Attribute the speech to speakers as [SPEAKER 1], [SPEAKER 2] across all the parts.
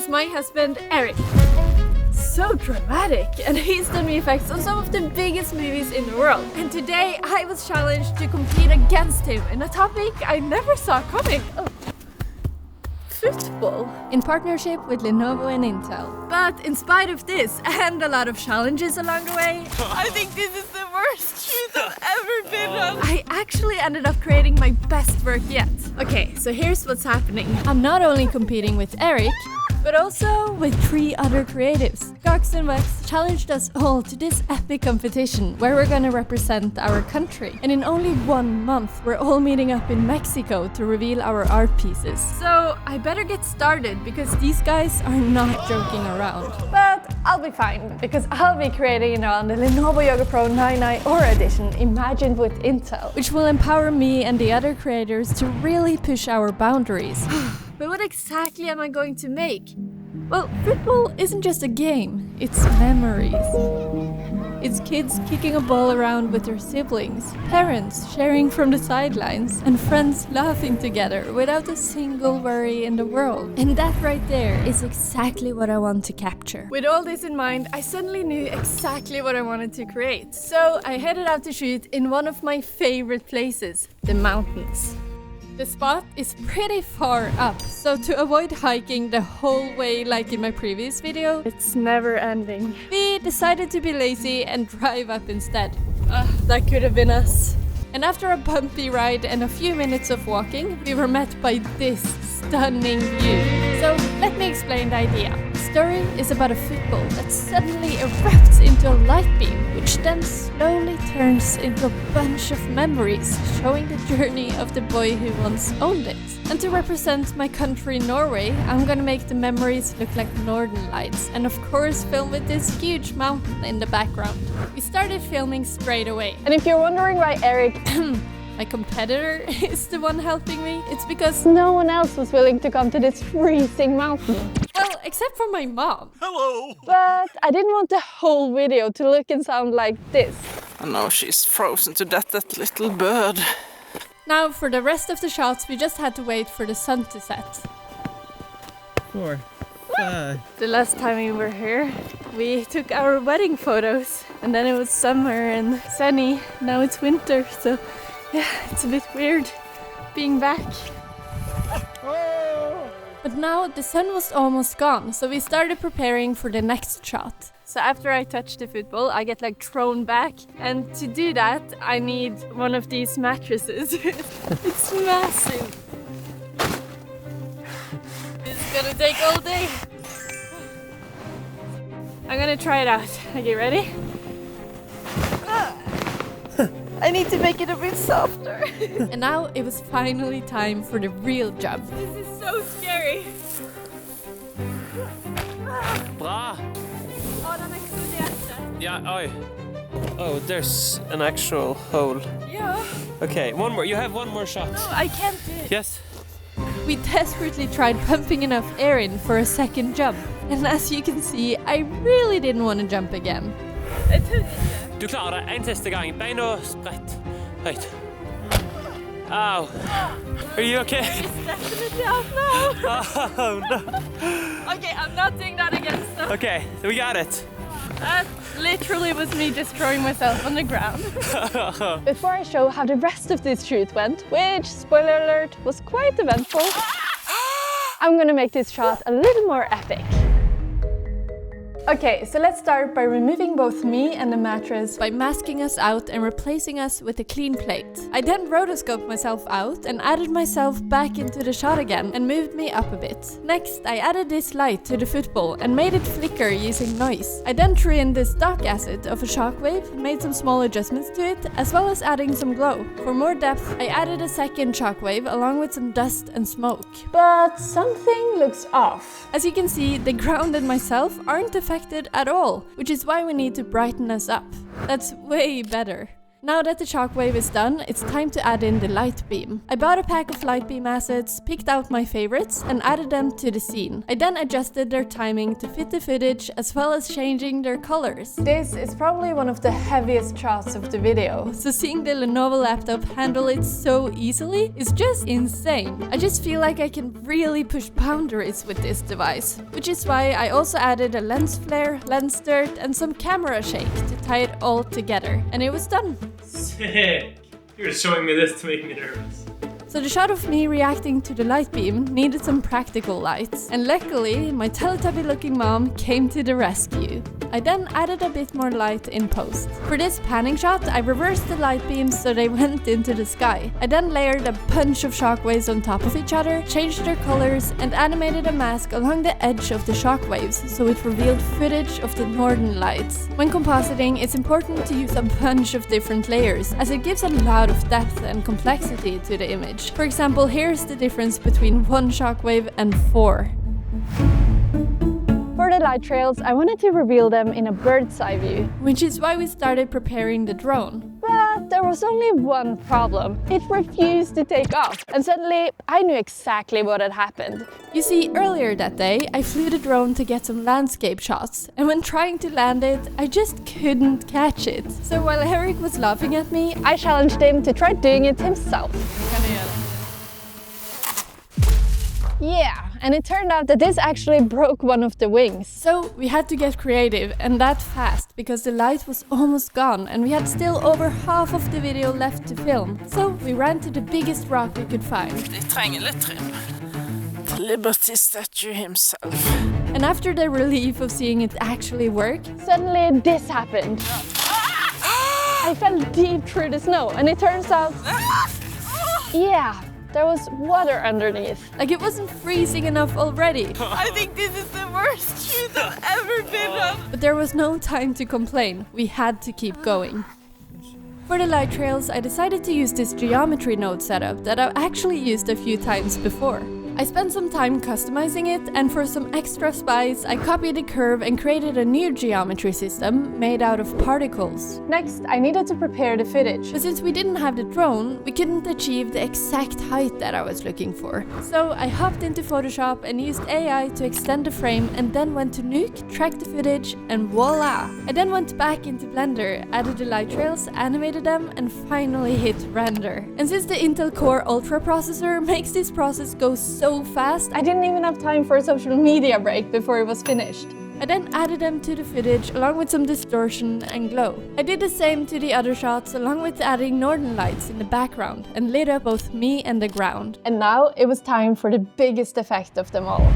[SPEAKER 1] is my husband, Eric. So dramatic, and he's done VFX on some of the biggest movies in the world. And today I was challenged to compete against him in a topic I never saw coming. Oh. Football. In partnership with Lenovo and Intel. But in spite of this and a lot of challenges along the way, I think this is the worst shoot I've ever been on. I actually ended up creating my best work yet. Okay, so here's what's happening. I'm not only competing with Eric, but also with 3 other creatives. Gox and Wex challenged us all to this epic competition where we're gonna represent our country. And in only 1 month, we're all meeting up in Mexico to reveal our art pieces. So I better get started because these guys are not joking around. But I'll be fine because I'll be creating on the Lenovo Yoga Pro 99 Aura Edition imagined with Intel, which will empower me and the other creators to really push our boundaries. But what exactly am I going to make? Well, football isn't just a game, it's memories. It's kids kicking a ball around with their siblings, parents sharing from the sidelines, and friends laughing together without a single worry in the world. And that right there is exactly what I want to capture. With all this in mind, I suddenly knew exactly what I wanted to create. So I headed out to shoot in one of my favorite places, the mountains. The spot is pretty far up, so to avoid hiking the whole way like in my previous video, it's never ending. We decided to be lazy and drive up instead. That could have been us. And after a bumpy ride and a few minutes of walking, we were met by this stunning view. So let me explain the idea. The story is about a football that suddenly erupts into a light beam, which then slowly turns into a bunch of memories, showing the journey of the boy who once owned it. And to represent my country, Norway, I'm gonna make the memories look like northern lights, and of course film with this huge mountain in the background. We started filming straight away. And if you're wondering why Eric, my competitor, is the one helping me, it's because no one else was willing to come to this freezing mountain. Well, except for my mom.
[SPEAKER 2] Hello!
[SPEAKER 1] But I didn't want the whole video to look and sound like this.
[SPEAKER 2] I know she's frozen to death, that little bird.
[SPEAKER 1] Now, for the rest of the shots, we just had to wait for the sun to set.
[SPEAKER 3] 4, 5.
[SPEAKER 1] The last time we were here, we took our wedding photos. And then it was summer and sunny. Now it's winter, so yeah, it's a bit weird being back. But now the sun was almost gone, so we started preparing for the next shot. So after I touch the football, I get like thrown back. And to do that, I need one of these mattresses. It's massive. This is gonna take all day. I'm gonna try it out. Okay, ready? I need to make it a bit softer. And now it was finally time for the real jump. This is so scary.
[SPEAKER 2] Bra!
[SPEAKER 1] Oh, den exploderte.
[SPEAKER 2] Yeah, oi. Oh, there's an actual hole.
[SPEAKER 1] Yeah.
[SPEAKER 2] Okay, one more. You have one more shot.
[SPEAKER 1] No, I can't do it.
[SPEAKER 2] Yes.
[SPEAKER 1] We desperately tried pumping enough air in for a second jump. And as you can see, I really didn't want to jump again. I took it.
[SPEAKER 2] Du klarer det. En siste gang. Bein og spredt. Høyt. Ow. Are you okay?
[SPEAKER 1] It's definitely out now.
[SPEAKER 2] Oh, no.
[SPEAKER 1] Okay, I'm not doing that again. So.
[SPEAKER 2] Okay, so we got it.
[SPEAKER 1] That literally was me just throwing myself on the ground. Before I show how the rest of this shoot went, which, spoiler alert, was quite eventful, I'm gonna make this shot a little more epic. Okay, so let's start by removing both me and the mattress by masking us out and replacing us with a clean plate. I then rotoscoped myself out and added myself back into the shot again and moved me up a bit. Next, I added this light to the football and made it flicker using noise. I then threw in this dark acid of a shockwave, made some small adjustments to it, as well as adding some glow. For more depth, I added a second shockwave along with some dust and smoke. But something looks off. As you can see, the ground and myself aren't affected at all, which is why we need to brighten us up. That's way better. Now that the shockwave is done, it's time to add in the light beam. I bought a pack of light beam assets, picked out my favorites, and added them to the scene. I then adjusted their timing to fit the footage, as well as changing their colors. This is probably one of the heaviest shots of the video, so seeing the Lenovo laptop handle it so easily is just insane. I just feel like I can really push boundaries with this device, which is why I also added a lens flare, lens dirt, and some camera shake to tie it all together, and it was done.
[SPEAKER 2] Sick! You're showing me this to make me nervous.
[SPEAKER 1] So the shot of me reacting to the light beam needed some practical lights, and luckily my Teletubby-looking mom came to the rescue. I then added a bit more light in post. For this panning shot, I reversed the light beams so they went into the sky. I then layered a bunch of shockwaves on top of each other, changed their colors, and animated a mask along the edge of the shockwaves so it revealed footage of the northern lights. When compositing, it's important to use a bunch of different layers, as it gives a lot of depth and complexity to the image. For example, here's the difference between one shockwave and 4. For the light trails, I wanted to reveal them in a bird's eye view, which is why we started preparing the drone. But there was only one problem. It refused to take off, and suddenly I knew exactly what had happened. You see, earlier that day, I flew the drone to get some landscape shots, and when trying to land it, I just couldn't catch it. So while Eric was laughing at me, I challenged him to try doing it himself. Yeah, and it turned out that this actually broke one of the wings. So we had to get creative, and that fast, because the light was almost gone and we had still over half of the video left to film. So we ran to the biggest rock we could find.
[SPEAKER 4] De trenger litt trim. The Liberty statue himself.
[SPEAKER 1] And after the relief of seeing it actually work, suddenly this happened. I fell deep through the snow, and it turns out, yeah, there was water underneath. Like it wasn't freezing enough already.
[SPEAKER 4] I think this is the worst shoot I've ever been on.
[SPEAKER 1] But there was no time to complain. We had to keep going. For the light trails, I decided to use this geometry node setup that I've actually used a few times before. I spent some time customizing it, and for some extra spice, I copied the curve and created a new geometry system made out of particles. Next, I needed to prepare the footage, but since we didn't have the drone, we couldn't achieve the exact height that I was looking for. So I hopped into Photoshop and used AI to extend the frame, and then went to Nuke, tracked the footage, and voila! I then went back into Blender, added the light trails, animated them, and finally hit render. And since the Intel Core Ultra processor makes this process go so fast, I didn't even have time for a social media break before it was finished. I then added them to the footage along with some distortion and glow. I did the same to the other shots along with adding northern lights in the background and lit up both me and the ground. And now it was time for the biggest effect of them all.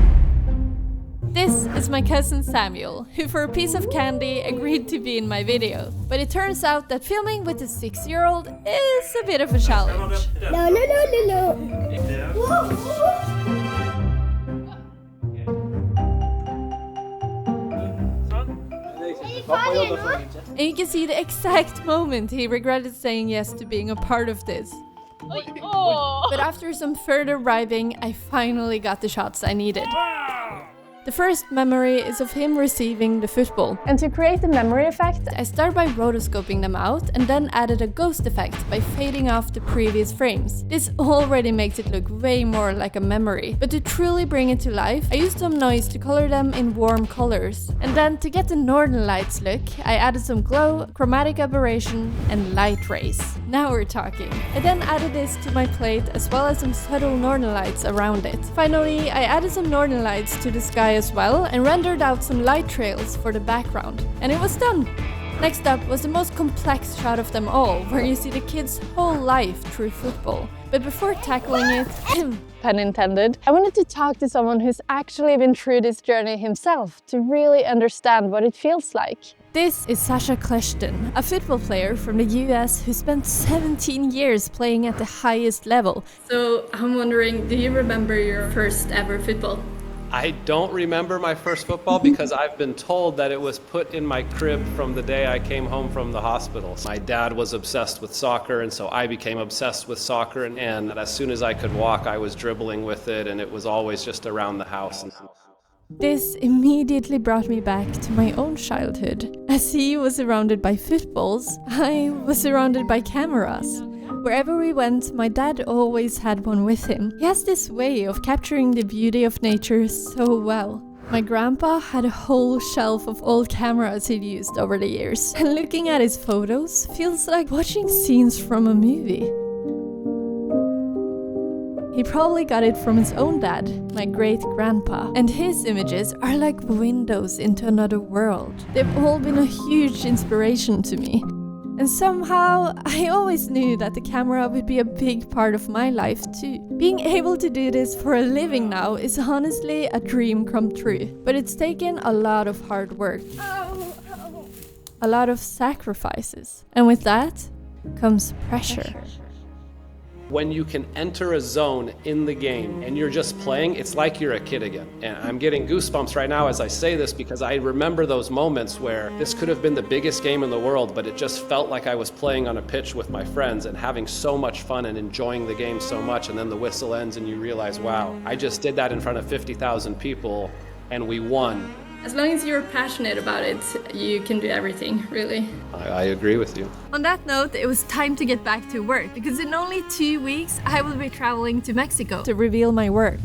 [SPEAKER 1] This is my cousin Samuel, who for a piece of candy agreed to be in my video. But it turns out that filming with a 6-year-old is a bit of a challenge.
[SPEAKER 5] No.
[SPEAKER 1] And you can see the exact moment he regretted saying yes to being a part of this. But after some further bribing, I finally got the shots I needed. The first memory is of him receiving the football. And to create the memory effect, I started by rotoscoping them out and then added a ghost effect by fading off the previous frames. This already makes it look way more like a memory. But to truly bring it to life, I used some noise to color them in warm colors. And then to get the northern lights look, I added some glow, chromatic aberration, and light rays. Now we're talking. I then added this to my plate as well as some subtle northern lights around it. Finally, I added some northern lights to the sky as well and rendered out some light trails for the background. And it was done! Next up was the most complex shot of them all, where you see the kid's whole life through football. But before tackling it, pun intended, I wanted to talk to someone who's actually been through this journey himself to really understand what it feels like. This is Sasha Kleshton, a football player from the US who spent 17 years playing at the highest level. So I'm wondering, do you remember your first ever football?
[SPEAKER 6] I don't remember my first football because I've been told that it was put in my crib from the day I came home from the hospital. My dad was obsessed with soccer, and so I became obsessed with soccer, and as soon as I could walk, I was dribbling with it, and it was always just around the house.
[SPEAKER 1] This immediately brought me back to my own childhood. As he was surrounded by footballs, I was surrounded by cameras. Wherever we went, my dad always had one with him. He has this way of capturing the beauty of nature so well. My grandpa had a whole shelf of old cameras he'd used over the years, and looking at his photos feels like watching scenes from a movie. He probably got it from his own dad, my great-grandpa, and his images are like windows into another world. They've all been a huge inspiration to me. And somehow, I always knew that the camera would be a big part of my life too. Being able to do this for a living now is honestly a dream come true. But it's taken a lot of hard work. A lot of sacrifices. And with that comes pressure.
[SPEAKER 6] When you can enter a zone in the game and you're just playing, it's like you're a kid again. And I'm getting goosebumps right now as I say this because I remember those moments where this could have been the biggest game in the world, but it just felt like I was playing on a pitch with my friends and having so much fun and enjoying the game so much. And then the whistle ends and you realize, wow, I just did that in front of 50,000 people and we won.
[SPEAKER 1] As long as you're passionate about it, you can do everything, really.
[SPEAKER 6] I agree with you.
[SPEAKER 1] On that note, it was time to get back to work, because in only 2 weeks, I will be traveling to Mexico to reveal my work.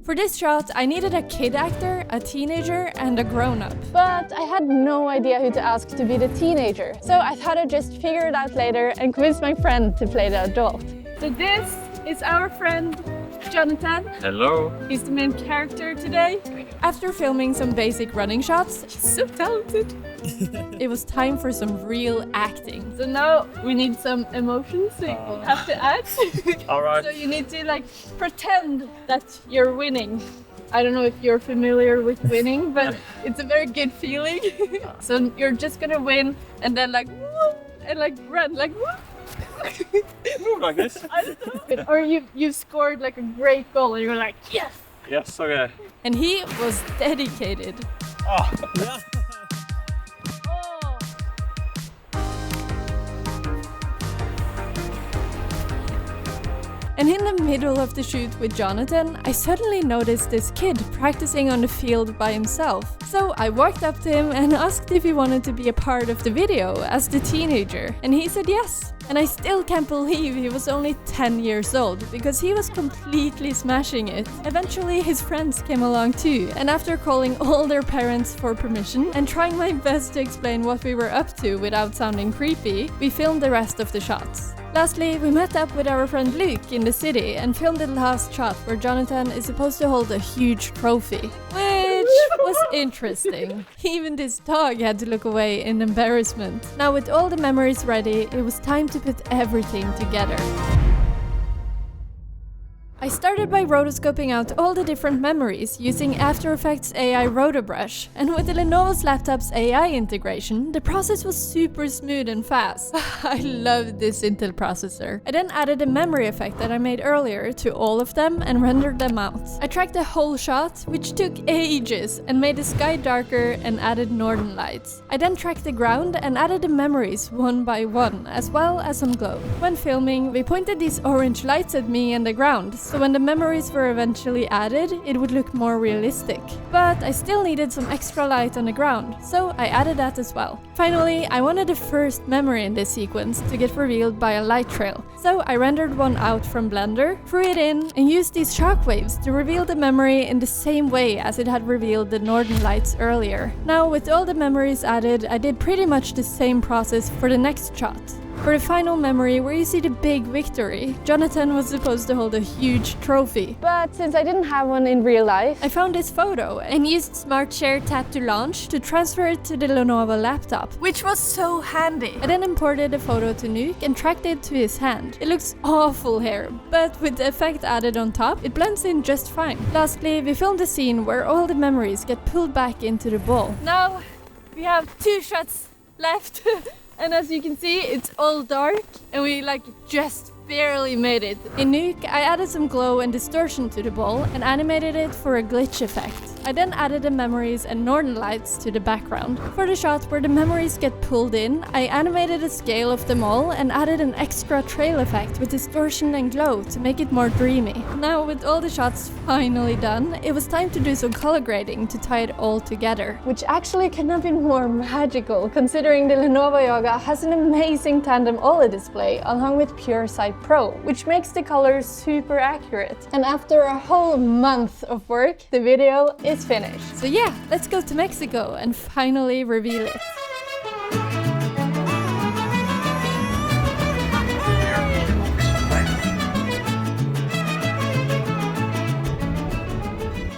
[SPEAKER 1] For this shot, I needed a kid actor, a teenager, and a grown-up. But I had no idea who to ask to be the teenager, so I thought I'd just figure it out later and convince my friend to play the adult. So this is our friend, Jonathan.
[SPEAKER 2] Hello.
[SPEAKER 1] He's the main character today. After filming some basic running shots, he's so talented. It was time for some real acting. So now we need some emotions, so you have to act.
[SPEAKER 2] All right.
[SPEAKER 1] So you need to pretend that you're winning. I don't know if you're familiar with winning, but it's a very good feeling. So you're just gonna win and then woo, and run woo.
[SPEAKER 2] Move like this.
[SPEAKER 1] I don't know. Or you scored a great goal and you're like, yes!
[SPEAKER 2] Yes, okay.
[SPEAKER 1] And he was dedicated.
[SPEAKER 2] Oh.
[SPEAKER 1] And in the middle of the shoot with Jonathan, I suddenly noticed this kid practicing on the field by himself. So I walked up to him and asked if he wanted to be a part of the video as the teenager. And he said yes. And I still can't believe he was only 10 years old, because he was completely smashing it. Eventually his friends came along too, and after calling all their parents for permission and trying my best to explain what we were up to without sounding creepy, we filmed the rest of the shots. Lastly, we met up with our friend Luke in the city and filmed the last shot where Jonathan is supposed to hold a huge trophy, which was interesting. Even this dog had to look away in embarrassment. Now with all the memories ready, it was time to put everything together. I started by rotoscoping out all the different memories using After Effects AI Rotobrush, and with the Lenovo's laptop's AI integration, the process was super smooth and fast. I loved this Intel processor. I then added a memory effect that I made earlier to all of them and rendered them out. I tracked the whole shot, which took ages, and made the sky darker and added northern lights. I then tracked the ground and added the memories one by one, as well as some glow. When filming, we pointed these orange lights at me and the ground, so when the memories were eventually added, it would look more realistic. But I still needed some extra light on the ground, so I added that as well. Finally, I wanted the first memory in this sequence to get revealed by a light trail, so I rendered one out from Blender, threw it in, and used these shockwaves to reveal the memory in the same way as it had revealed the northern lights earlier. Now, with all the memories added, I did pretty much the same process for the next shot. For the final memory, where you see the big victory, Jonathan was supposed to hold a huge trophy. But since I didn't have one in real life, I found this photo and used Smart Share Tap to Launch to transfer it to the Lenovo laptop, which was so handy. I then imported the photo to Nuke and tracked it to his hand. It looks awful here, but with the effect added on top, it blends in just fine. Lastly, we filmed a scene where all the memories get pulled back into the ball. Now we have 2 shots left. And as you can see, it's all dark and we just barely made it. In Nuke, I added some glow and distortion to the ball and animated it for a glitch effect. I then added the memories and northern lights to the background. For the shot where the memories get pulled in, I animated a scale of them all and added an extra trail effect with distortion and glow to make it more dreamy. Now, with all the shots finally done, it was time to do some color grading to tie it all together. Which actually cannot be more magical, considering the Lenovo Yoga has an amazing tandem OLED display along with PureSight Pro, which makes the colors super accurate. And after a whole month of work, the video is finished. So yeah, let's go to Mexico and finally reveal it.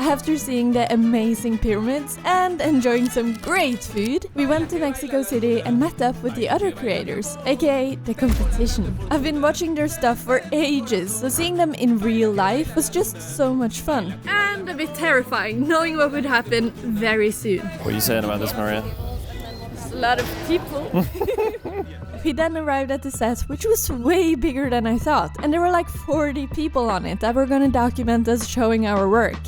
[SPEAKER 1] After seeing the amazing pyramids and enjoying some great food, we went to Mexico City and met up with the other creators, aka the competition. I've been watching their stuff for ages, so seeing them in real life was just so much fun. And a bit terrifying, knowing what would happen very soon.
[SPEAKER 5] What are you saying about this, Maria?
[SPEAKER 1] It's a lot of people. We then arrived at the set, which was way bigger than I thought, and there were like 40 people on it that were gonna document us showing our work.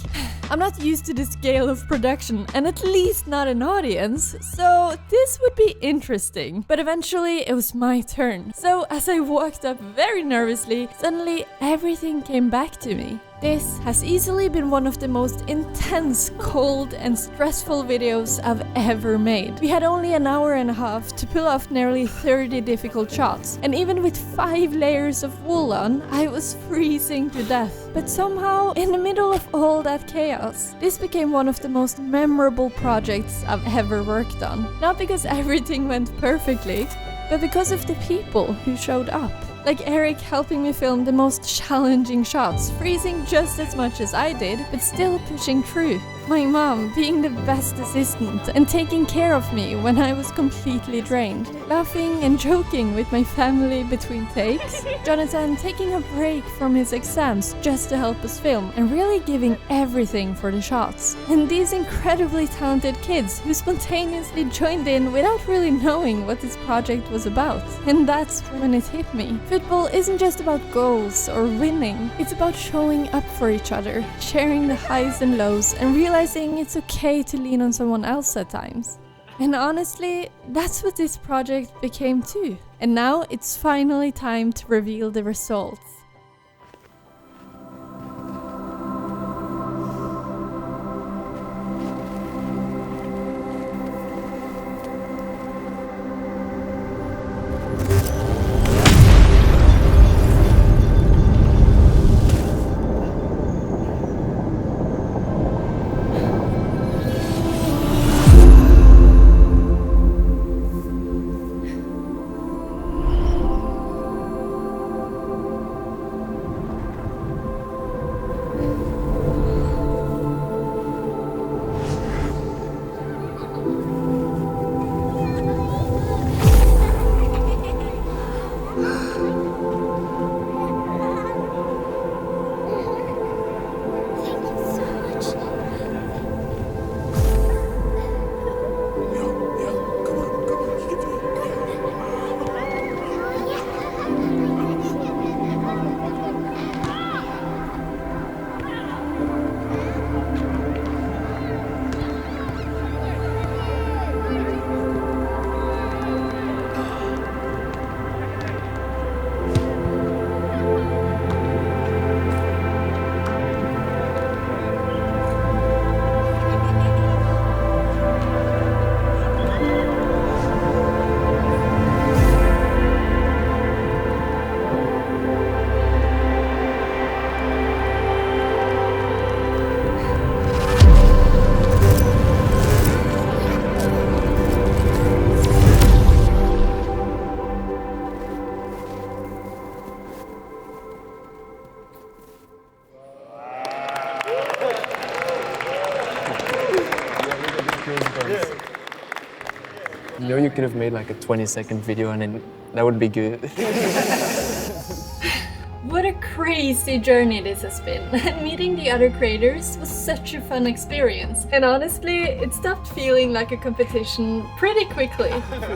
[SPEAKER 1] I'm not used to the scale of production, and at least not an audience, so this would be interesting. But eventually it was my turn. So as I walked up very nervously, suddenly everything came back to me. This has easily been one of the most intense, cold and stressful videos I've ever made. We had only an hour and a half to pull off nearly 30 difficult shots, and even with 5 layers of wool on, I was freezing to death. But somehow, in the middle of all that chaos, this became one of the most memorable projects I've ever worked on. Not because everything went perfectly, but because of the people who showed up. Like Eric helping me film the most challenging shots, freezing just as much as I did, but still pushing through. My mom being the best assistant and taking care of me when I was completely drained. Laughing and joking with my family between takes. Jonathan taking a break from his exams just to help us film and really giving everything for the shots. And these incredibly talented kids who spontaneously joined in without really knowing what this project was about. And that's when it hit me. Football isn't just about goals or winning. It's about showing up for each other, sharing the highs and lows, and realizing it's okay to lean on someone else at times. And honestly, that's what this project became too. And now it's finally time to reveal the results.
[SPEAKER 7] You know, you could have made like a 20-second video and then that would be good.
[SPEAKER 1] What a crazy crazy journey this has been, and meeting the other creators was such a fun experience. And honestly, it stopped feeling like a competition pretty quickly,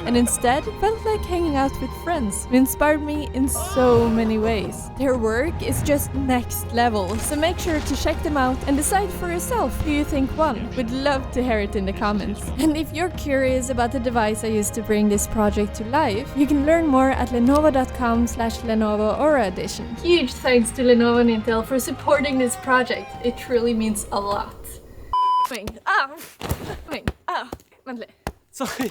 [SPEAKER 1] and instead felt like hanging out with friends who inspired me in so many ways. Their work is just next level, so make sure to check them out and decide for yourself who you think won. We'd love to hear it in the comments. And if you're curious about the device I used to bring this project to life, you can learn more at lenovo.com/Lenovo Aura Edition. Huge thanks to Lenovo and Intel for supporting this project. It truly means a lot. Vent litt.
[SPEAKER 2] Sorry.